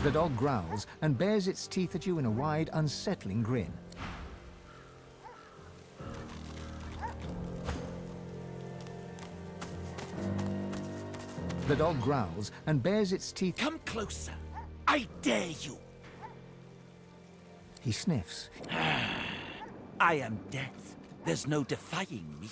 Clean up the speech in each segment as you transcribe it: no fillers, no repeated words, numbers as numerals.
The dog growls and bares its teeth at you in a wide, unsettling grin. The dog growls and bares its teeth. Come closer. I dare you. He sniffs. I am death. There's no defying me.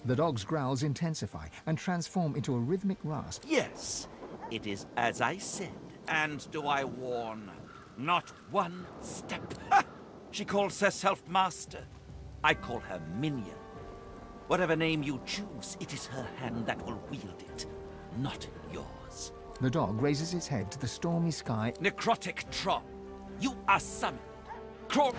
The dog's growls intensify and transform into a rhythmic rasp. Yes, it is as I said. And do I warn? Not one step. Ha! She calls herself master. I call her minion. Whatever name you choose, it is her hand that will wield it, not yours. The dog raises its head to the stormy sky. Necrotic troll, you are summoned. Crawl.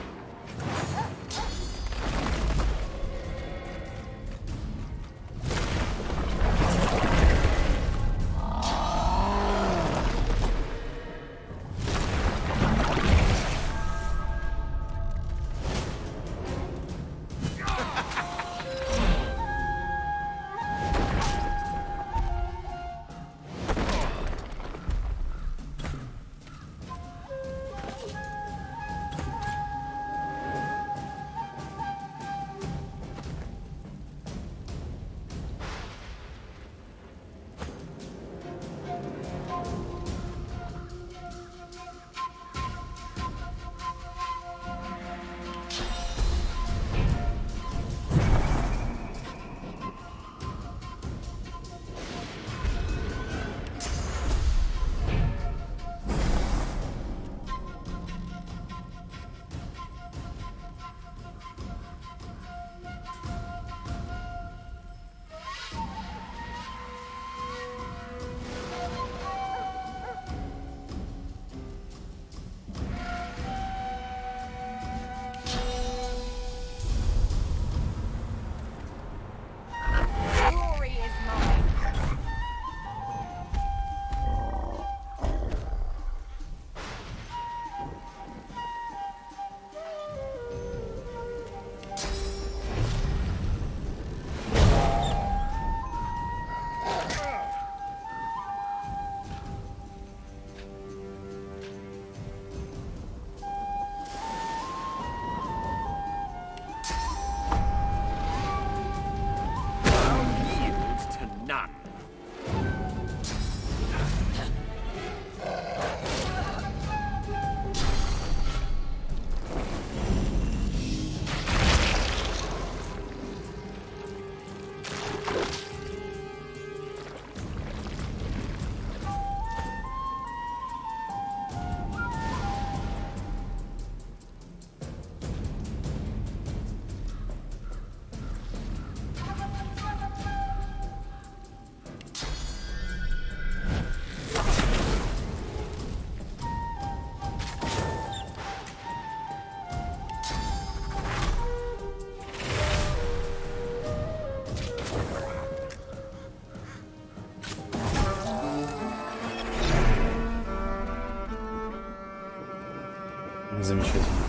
Замечательно.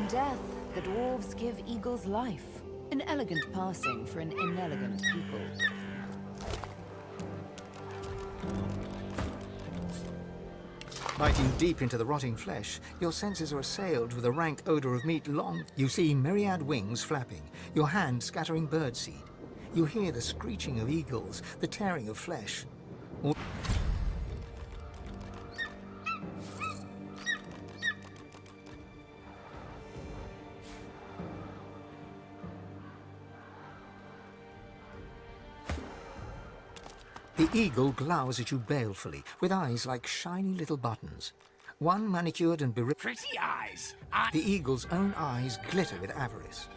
death, the dwarves give eagles life. An elegant passing for an inelegant people. Biting deep into the rotting flesh, your senses are assailed with a rank odor of meat long. You see myriad wings flapping, your hand scattering birdseed. You hear the screeching of eagles, the tearing of flesh. The eagle glowers at you balefully, with eyes like shiny little buttons. One manicured and Pretty eyes. The eagle's own eyes glitter with avarice.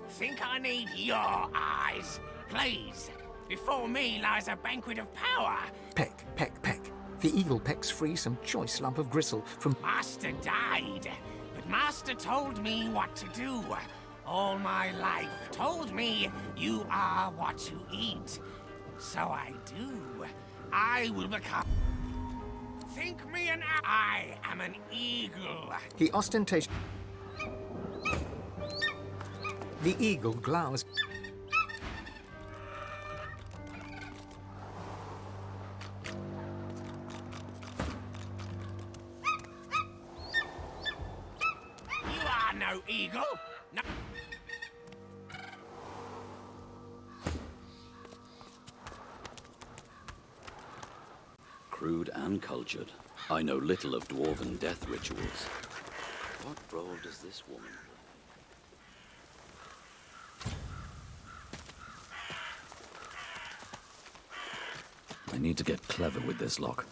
Think I need your eyes? Please. Before me lies a banquet of power. Peck, peck, peck. The eagle pecks free some choice lump of gristle from... Master died, but Master told me what to do. All my life told me you are what you eat. So I do. I will become... Think me I am an eagle. He ostentatious... The eagle glowers... You are no eagle. No. Crude and cultured, I know little of dwarven death rituals. What role does this woman play? I need to get clever with this lock.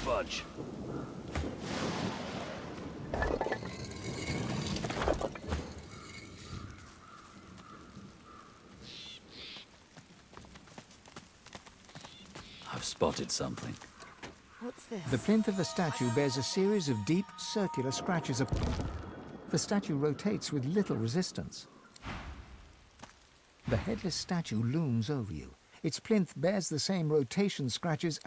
Budge. I've spotted something. What's this? The plinth of the statue bears a series of deep, circular scratches. The statue rotates with little resistance. The headless statue looms over you. Its plinth bears the same rotation scratches.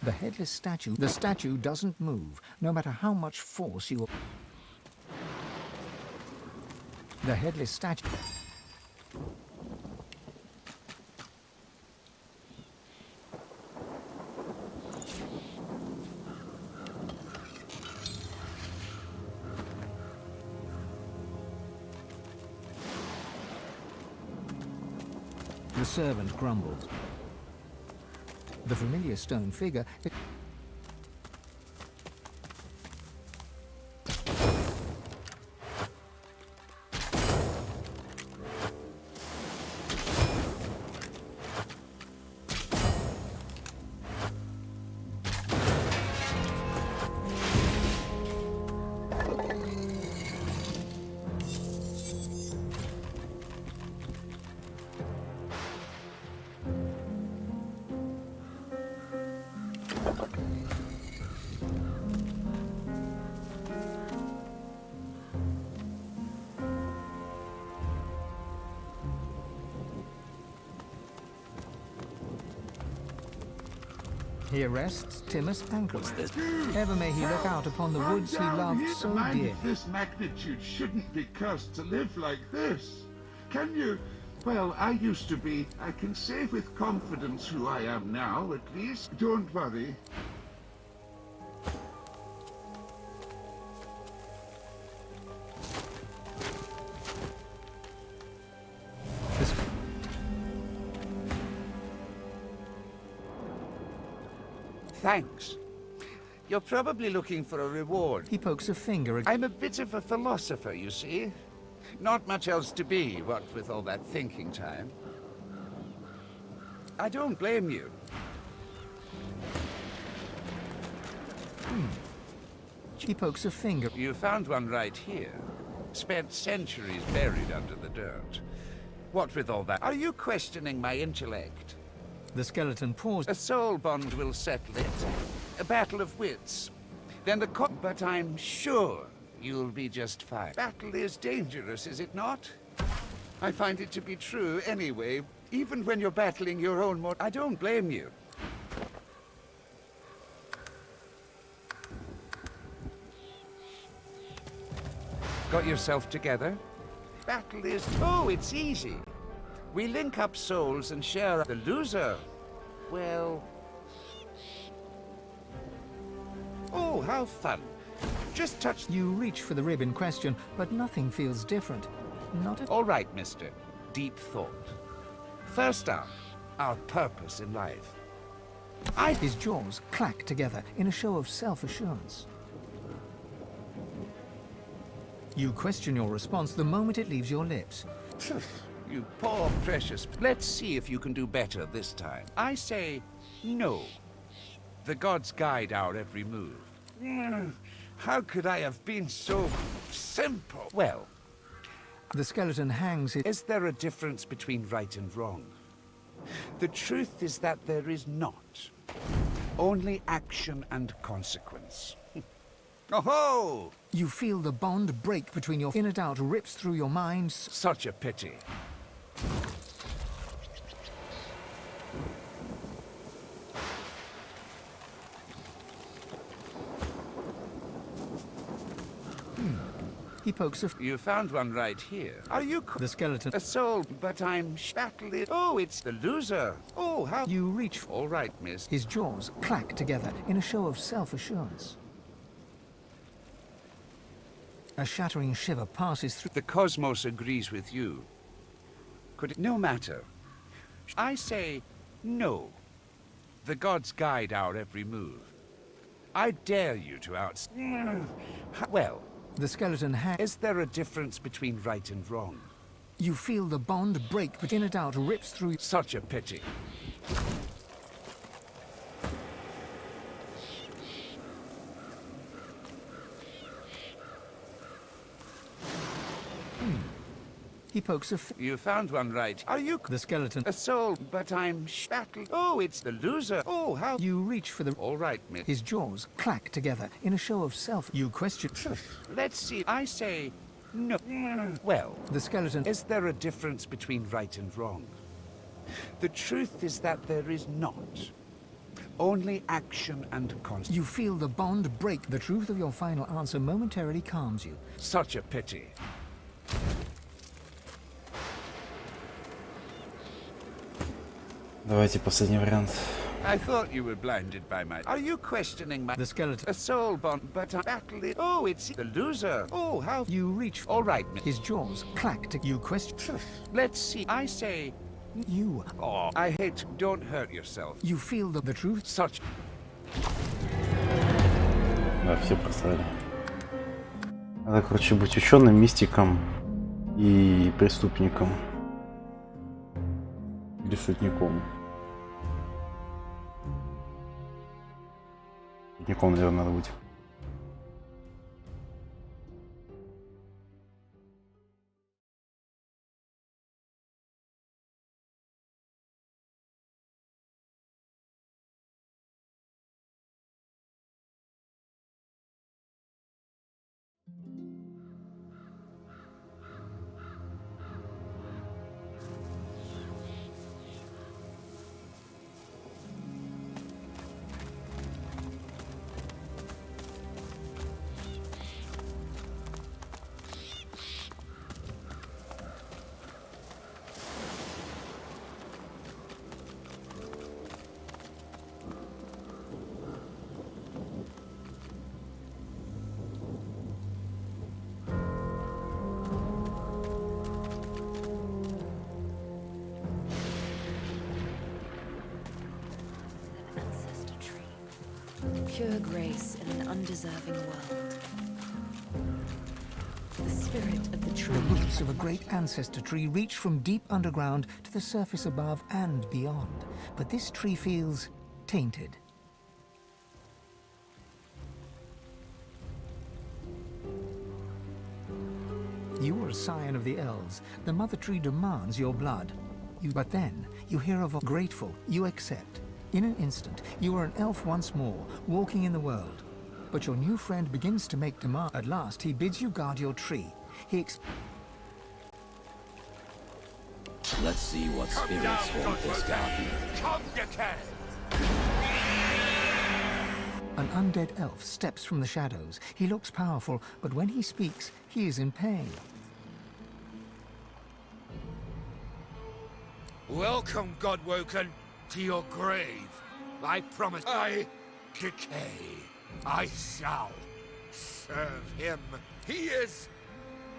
The headless statue, the statue doesn't move, no matter how much force you... The headless statue... The servant grumbles. The familiar stone figure... Here rests Timmus Ankles. Ever may he look out upon the woods he loved so dearly. This magnitude shouldn't be cursed to live like this. Can you? Well, I used to be. I can say with confidence who I am now, at least. Don't worry. Thanks. You're probably looking for a reward. He pokes a finger at... I'm a bit of a philosopher, you see. Not much else to be, what with all that thinking time. I don't blame you. He pokes a finger. You found one right here. Spent centuries buried under the dirt. What with all that? Are you questioning my intellect? The skeleton paused. A soul bond will settle it. A battle of wits. Then but I'm sure you'll be just fine. Battle is dangerous, is it not? I find it to be true anyway, even when you're battling your own I don't blame you. Got yourself together? Battle is... Oh, it's easy. We link up souls and share the loser. Well... Oh, how fun. Just touch... You reach for the rib in question, but nothing feels different. Not at all. All right, mister. Deep thought. First up, our purpose in life. His jaws clack together in a show of self-assurance. You question your response the moment it leaves your lips. You poor precious... Let's see if you can do better this time. I say, no. The gods guide our every move. How could I have been so simple? Well... The skeleton hangs it. Is there a difference between right and wrong? The truth is that there is not. Only action and consequence. Oh-ho! You feel the bond break between your inner doubt rips through your mind. Such a pity. He pokes a... You found one right here. Are you... The skeleton... A soul, but I'm battling... Oh, it's the loser. Oh, how... You reach... All right, miss. His jaws clack together in a show of self-assurance. A shattering shiver passes through... The cosmos agrees with you. Could it... No matter. I say, no. The gods guide our every move. I dare you to out... Well... The skeleton hangs... Is there a difference between right and wrong? You feel the bond break, but inner doubt rips through... Such a pity. He pokes a... You found one right. Are you... The skeleton... A soul, but I'm battle... Oh, it's the loser. Oh, how... You reach for the... All right, miss. His jaws clack together in a show of self... You question... Let's see. I say... No. Well... The skeleton... Is there a difference between right and wrong? The truth is that there is not. Only action and consequence. You feel the bond break. The truth of your final answer momentarily calms you. Such a pity. Давайте последний вариант. I thought you were blinded by my... Are you questioning my... The skeleton... A soul bond, but I battle it... Oh, it's the loser. Oh, how... You reach... All right, miss. His jaws clack to... You question... Let's see. I say... You... Oh, I hate... Don't hurt yourself. You feel the truth... Such... Да, все просрали. Надо, короче, быть ученым, мистиком и преступником. Или шутником. Шутником, наверное, надо быть. Pure grace in an undeserving world. The spirit of the tree. The roots of a great ancestor tree reach from deep underground to the surface above and beyond. But this tree feels tainted. You are a scion of the elves. The mother tree demands your blood. But then, you hear of a grateful, you accept. In an instant, you are an elf once more, walking in the world. But your new friend begins to make demands. At last, he bids you guard your tree. Let's see what spirits haunt this garden. Come, decay! An undead elf steps from the shadows. He looks powerful, but when he speaks, he is in pain. Welcome, Godwoken, to your grave. I promise I decay. I shall serve him. He is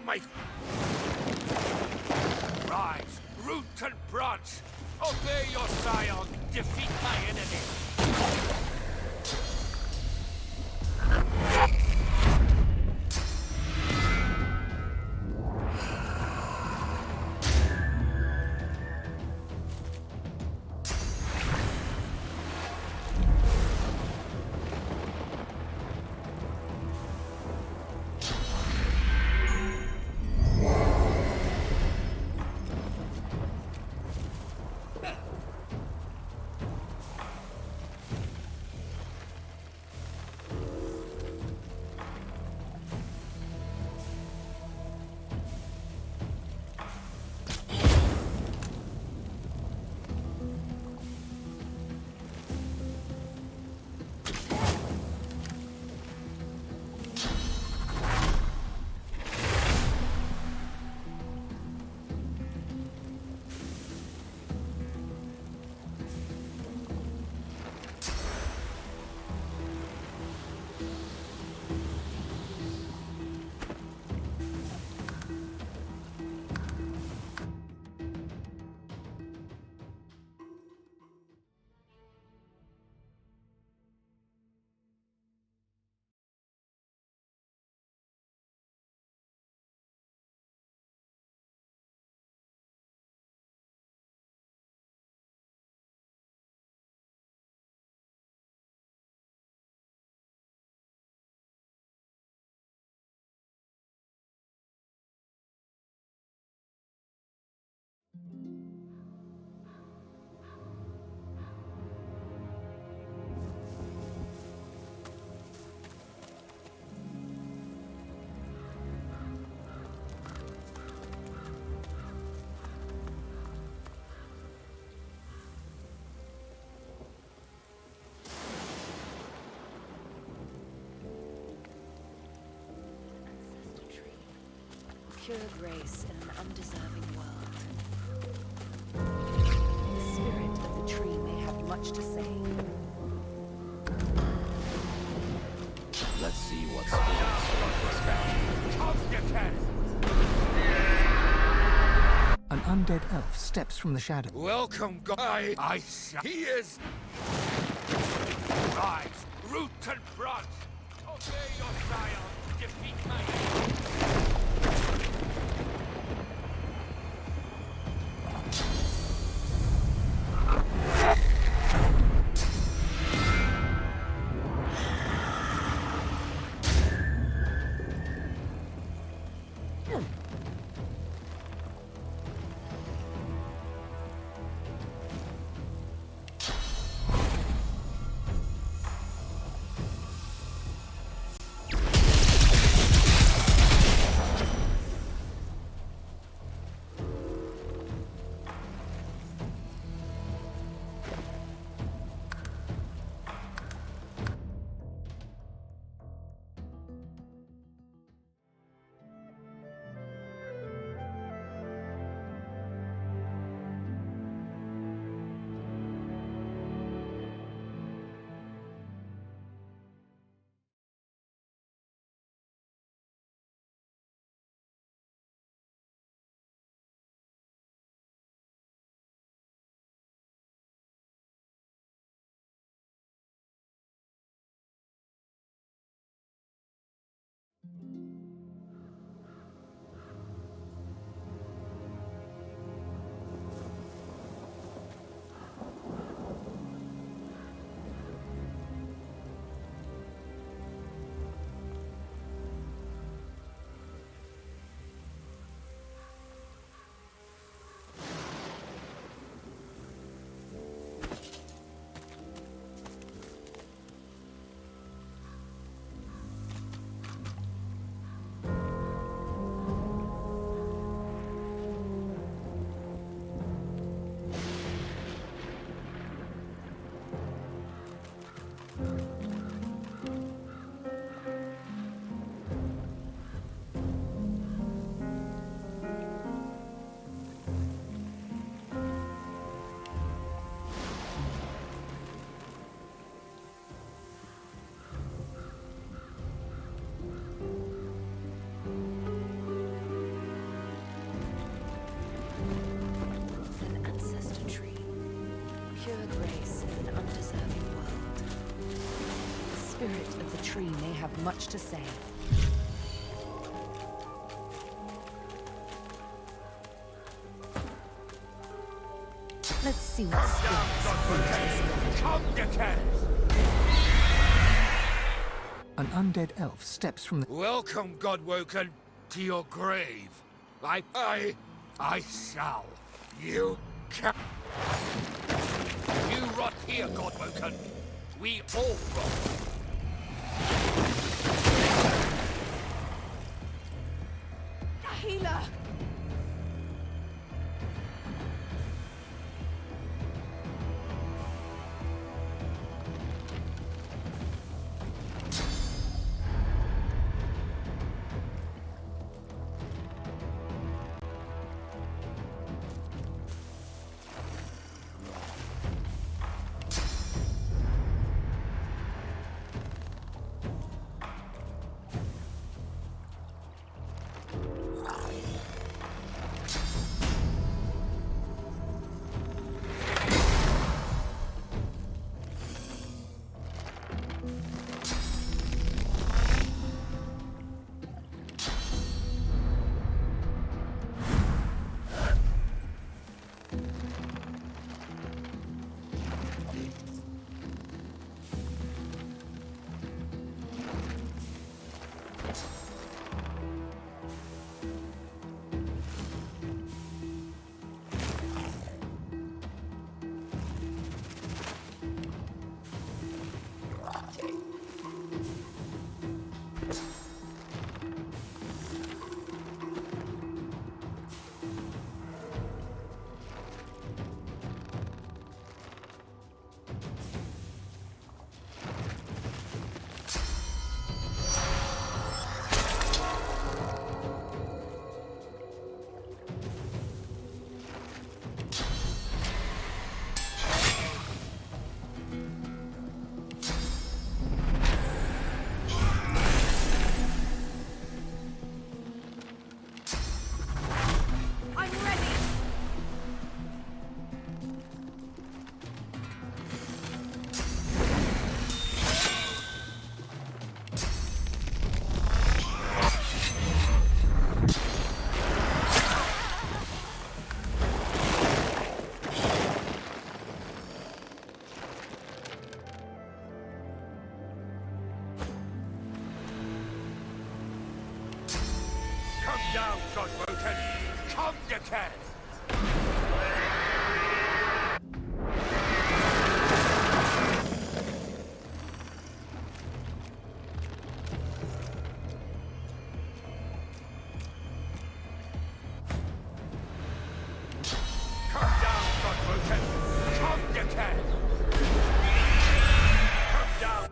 my... Rise, root and branch. Obey your scion. Defeat my enemy. Pure grace in an undeserving world. The spirit of the tree may have much to say. Let's see what spirits haunt this garden. An undead elf steps from the shadow. Welcome, God. I shall... He is... Rise, root and branch. Obey your scion. Defeat my enemy. spirit of the tree may have much to say. Let's see what spirits Come, dickhead! An undead elf steps from the... Welcome, Godwoken, to your grave. I shall. You can. You rot here, Godwoken. We all rot. Healer! Down, Godwoken! Come, dickhead! Come down, Godwoken! Come, dickhead! Come down!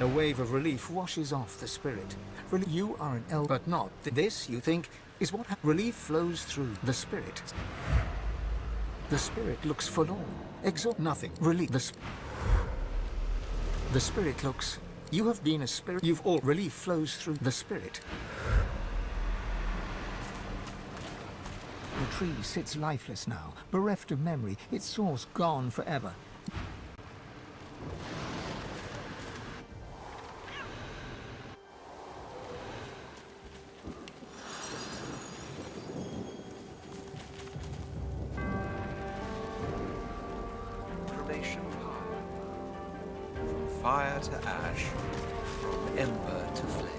A wave of relief washes off the spirit. You are an elf, but not. This, you think, is what relief flows through the spirit. The spirit looks forlorn. Exalt nothing. Relief. The spirit looks. You have been a spirit. You've all. Relief flows through the spirit. The tree sits lifeless now, bereft of memory, its source gone forever. Fire to ash, from ember to flame.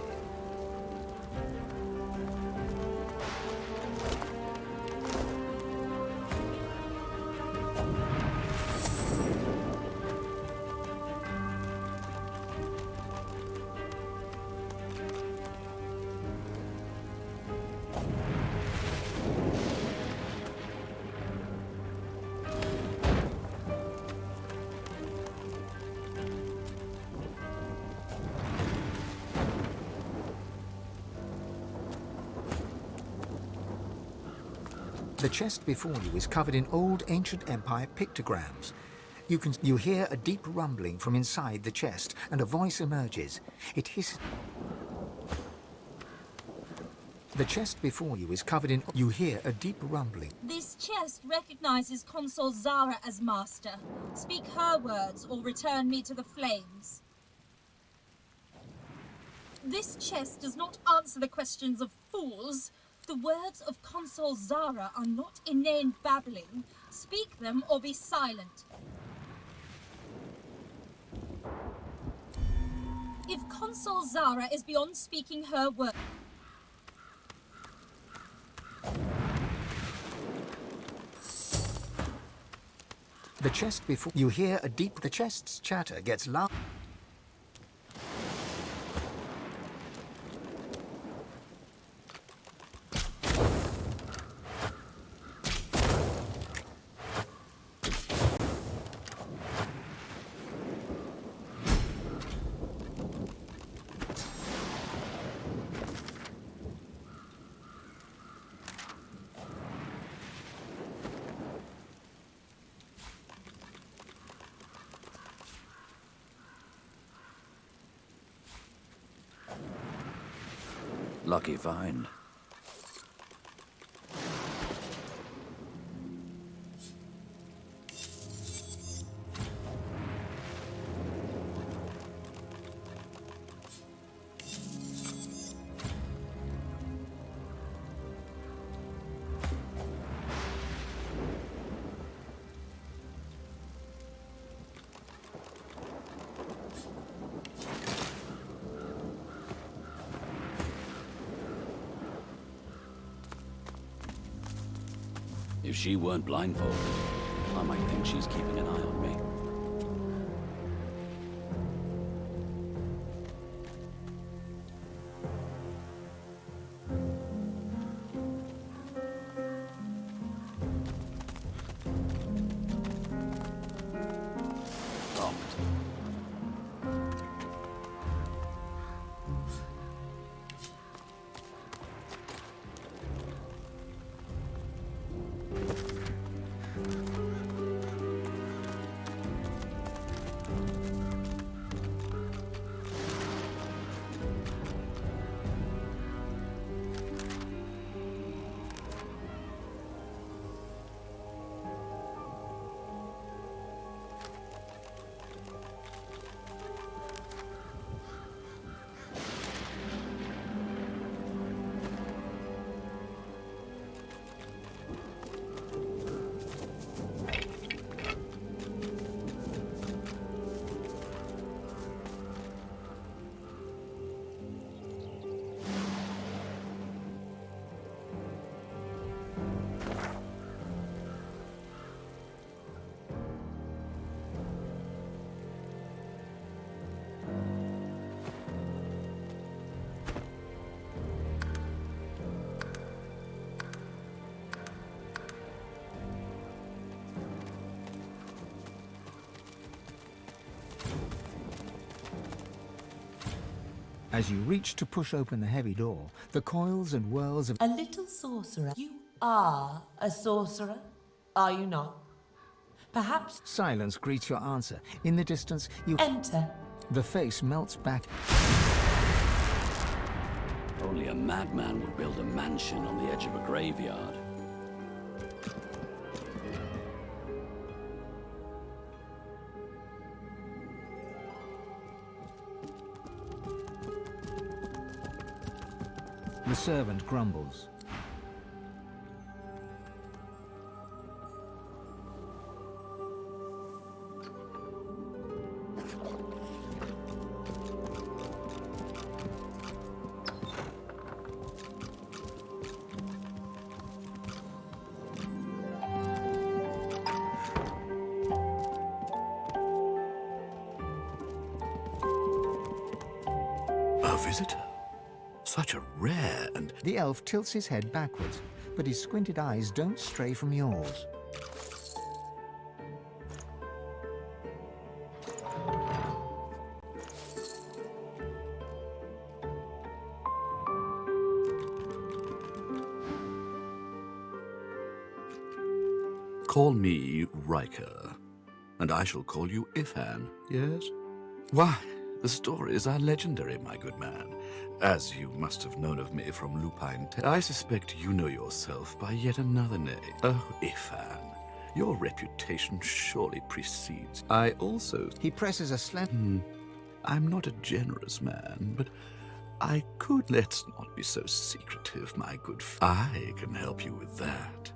The chest before you is covered in old ancient empire pictograms. You hear a deep rumbling from inside the chest, and a voice emerges. It hisses. The chest before you is covered in. You hear a deep rumbling. This chest recognizes Consul Zara as master. Speak her words or return me to the flames. This chest does not answer the questions of fools. The words of Consul Zara are not inane babbling. Speak them or be silent. If Consul Zara is beyond speaking her words... The chest before you hear a deep. The chest's chatter gets loud. Lucky find. If she weren't blindfolded, I might think she's keeping an eye on me. As you reach to push open the heavy door, the coils and whirls of... A little sorcerer. You are a sorcerer, are you not? Perhaps... Silence greets your answer. In the distance, you... Enter. The face melts back. Only a madman would build a mansion on the edge of a graveyard. The servant grumbles. A visitor? Such a rare and... The elf tilts his head backwards, but his squinted eyes don't stray from yours. Call me Riker, and I shall call you Ifan, yes? Why, the stories are legendary, my good man. As you must have known of me from Lupine I suspect you know yourself by yet another name. Oh, Ifan, your reputation surely precedes. I also... He presses a slender... I'm not a generous man, but I could... Let's not be so secretive, my good I can help you with that.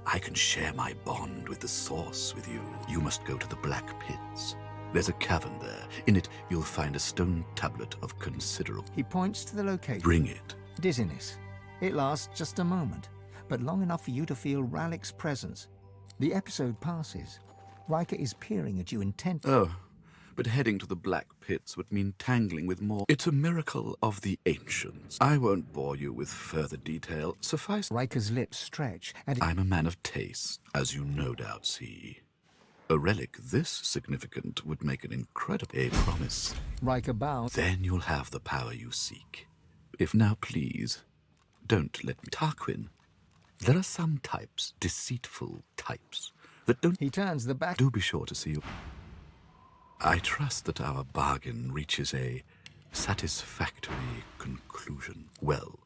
I can share my bond with the Source with you. You must go to the Black Pits. There's a cavern there. In it, you'll find a stone tablet of considerable... He points to the location. Bring it. Dizziness. It lasts just a moment, but long enough for you to feel Ralik's presence. The episode passes. Riker is peering at you intently. Oh, but heading to the Black Pits would mean tangling with more... It's a miracle of the ancients. I won't bore you with further detail. Suffice... Riker's lips stretch, and... I'm a man of taste, as you no doubt see. A relic this significant would make an incredible promise. Riker bows. Then you'll have the power you seek. If now, please, don't let me... Tarquin, there are some types, deceitful types, that don't... He turns the back... Do be sure to see you. I trust that our bargain reaches a satisfactory conclusion. Well...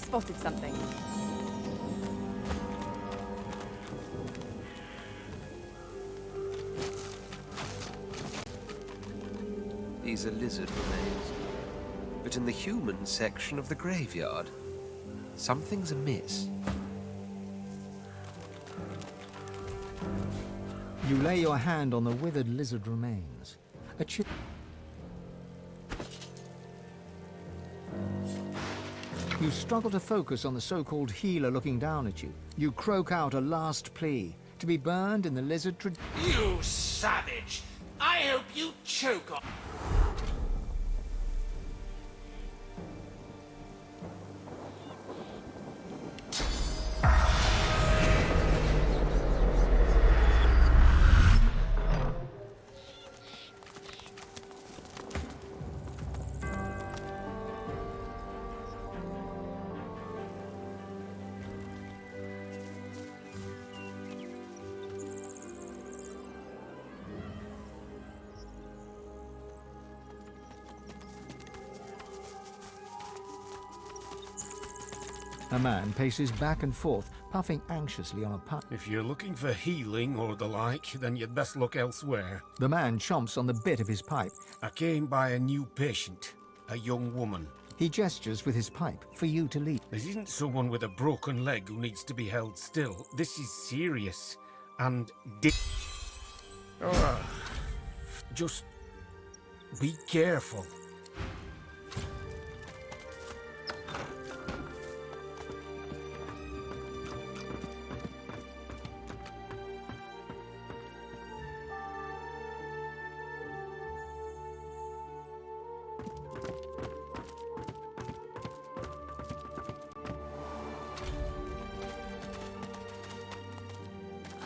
spotted something. These are lizard remains. But in the human section of the graveyard, something's amiss. You lay your hand on the withered lizard remains. A chip. You struggle to focus on the so-called healer looking down at you. You croak out a last plea, to be burned in the lizard You savage! I hope you choke on... A man paces back and forth, puffing anxiously on a pipe. If you're looking for healing or the like, then you'd best look elsewhere. The man chomps on the bit of his pipe. I came by a new patient, a young woman. He gestures with his pipe for you to leave. This isn't someone with a broken leg who needs to be held still. This is serious. And just be careful.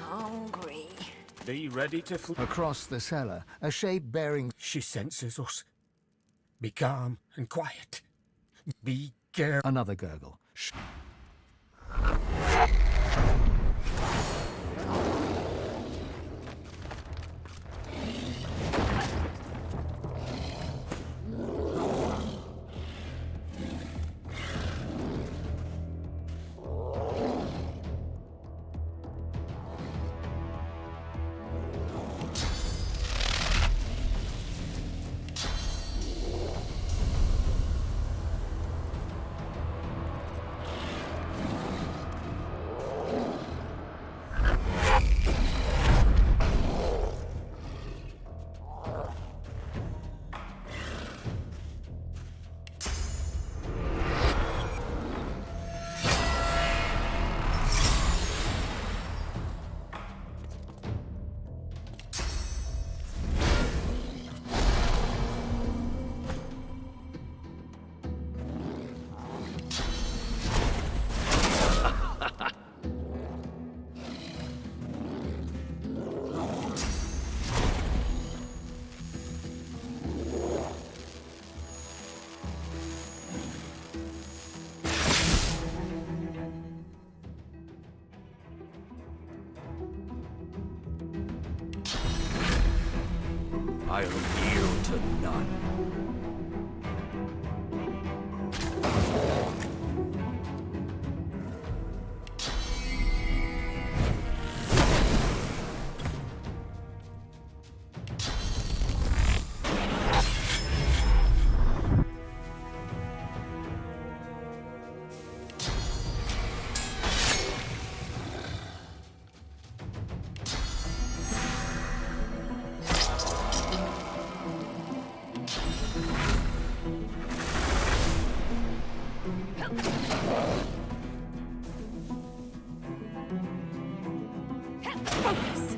Hungry. Be ready to Across the cellar, a shape bearing... She senses us. Be calm and quiet. Be careful. Another gurgle. I'll yield to none. Focus!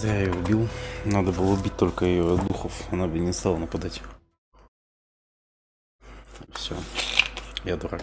Зря я ее убил. Надо было убить только ее духов. Она бы не стала нападать. Все. Я дурак.